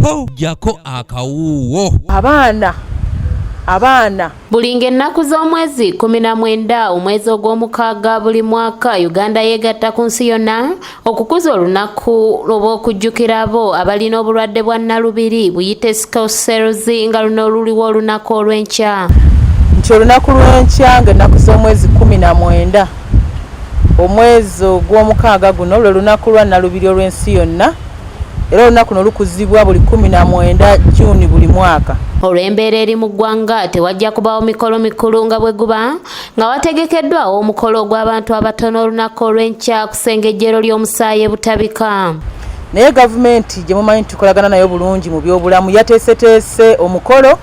po jako akawuwo abaana bulinga ennaku z'omwezi 19 omwezi ogw'omukaaga buli mwaka Uganda yeegatta ku nsi yonna okukuza olunaku lw'okujjukira abo abalina obulwadde bwa nalubiri buyite sickle cells nga luno luliwo olunaku olw'enkya. Nti olunaku lw'enkya ng'ennaku z'omwezi 19 omwezi ogw'omukaaga guno lwe lunaku lwa nalubiri olw'ensi yonna era olunaku nolukuzibwa buli 19 Juni buli mwaka. Olw'embeera eri mu ggwanga tewajja kubaawo mikolo mikulu nga bwe guba nga wategekeddwawo omukolo gw'abantu abatono olunaku olw'enkya ku ssengejjero ly'omusaayi butabika. Naye gavumenti gye mumanyi tukolagana nayo bulungi mu by'obulamu yateeseteese omukolo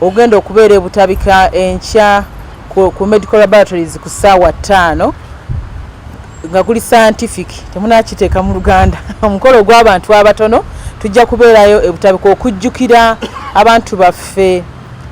ogenda okubeera e butabika enkya ku medical laboratories ku ssaawa 5 nga guli scientific temunakiteeka mu Luganda. Omukolo gw'abantu abatono tujja kubeerayo e butabika okujjukira abantu baffe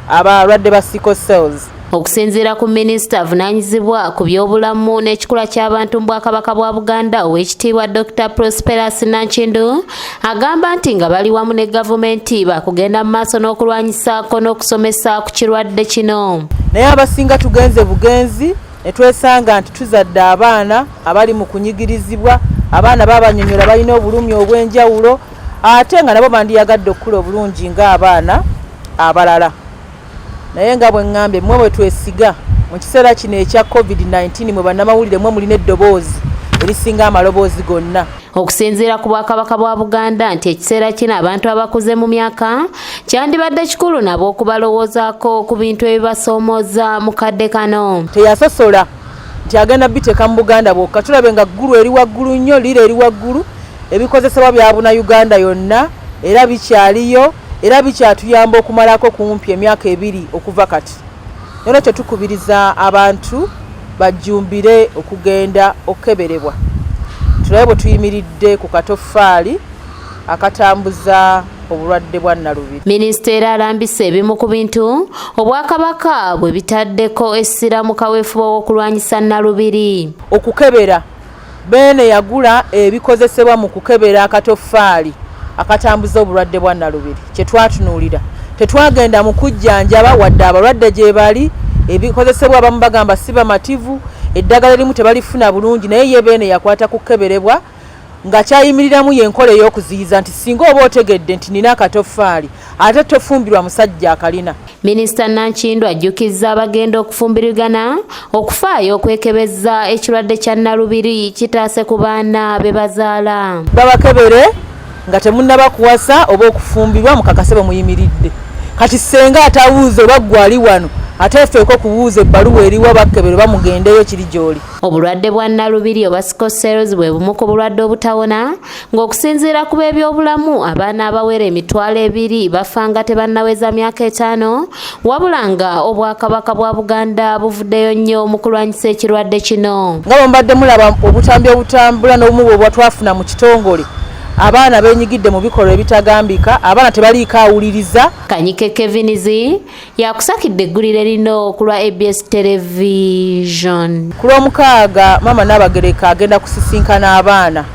abalwadde ba sickle cells. Okusinziira ku minisita avunaanyizibwa ku by'obulamu n'ekikula ky'abantu mu Bwakabaka bwa Buganda Oweekitiibwa Dr. Prosperous Nankindu agamba nti nga bali wamu ne gavumenti bakugenda mu maaso n'okulwanyisaako n'okusomesa ku kirwadde kino. Naye abasinga tugenze bugenzi ne twesanga nti tuzadde abaana abali mu kunyigirizibwa, abaana babanyonyola balina obulumi obw'enjawulo ate nga nabo bandiyagadde okukula obulungi ng'abaana abalala. Naye nga bwe ngambye mmwe bwe twesiga mu kiseera kino ekya COVID-19 mwe bannamawulire mmwe mulina eddoboozi erisinga amaloboozi gonna. Okusinziira ku Bwakabaka bwa Buganda nti ekiseera kino abantu abakuze mu myaka kyandibadde kikulu nabo okubalowoozaako ku bintu ebibasoomooza mu kadde kano. Teyasosola nti agenda biteeka mu Buganda bwokka, tulabe nga ggulu eri waggulu nnyo, lira eri waggulu, ebikozesebwa bya buna Uganda yonna era bikyaliyo era bikyatuyamba okumalako kumpi emyaka 2 okuva kati. Nolwekyo tetukubiriza abantu bajjumbire okugenda okukeberebwa. Tulabe bwe tuyimiridde ku katoffaali akatambuza obulwadde bwa nalubiri. Minisita era alambise ebimu ku bintu Obwakabaka bwe bitaddeko essira mu kaweefube w'okulwanyisa nalubiri. Okukebera Beene yagula ebikozesebwa mu kukebera akatoffaali akatambuza obulwadde bwa nalubiri. Kye twatunuulira tetwagenda mu kujjanjaba wadde abalwadde gye bali, ebikozesebwa abamu bagamba si bamativu, eddagala erimu tebalifuna bulungi, naye ye Beene yakwata kukeberebwa nga kyayimiriramu yenkola ey'okuziyiza nti singa oba otegedde nti nina akatoffaali ate tofumbirwa musajja akalina. Minisita Nankindu ajjukizza abagenda okufumbirigana okufaayo okwekebeza ekirwadde kya nalubiri kitaase ku baana be bazaala. Babakebere nga temunnaba kuwasa oba okufumbirwa mukakase bamuyimiridde. Kati senga atawuuze oba gwali wano ate ffeeko kuwuuza ebbaluwa eriwa bakkebere bamugendeyo kiri gy'oli. Obulwadde bwa nalubiri oba sickle cells bwe bumu ku bulwadde obutawona ng'okusinziira ku b'ebyobulamu abaana abawera emitwalo 2 bafa nga tebannaweza myaka 5 wabula nga Obwakabaka bwa Buganda buvuddeyo nnyo mu kulwanyisa ekirwadde kino. Nga bwe mbadde mulaba obutambi obutambula n'obumu bwe twafuna mu kitongole, abaana beenyigidde mu bikolwa ebitagambika, abaana tebaliiko awuliriza. Kanyike Kevinizi yakusakidde eggulire lino ku lwa ABS Television. Ku lw'omukaaga Maama Nnabagereka agenda kusisinkana abaana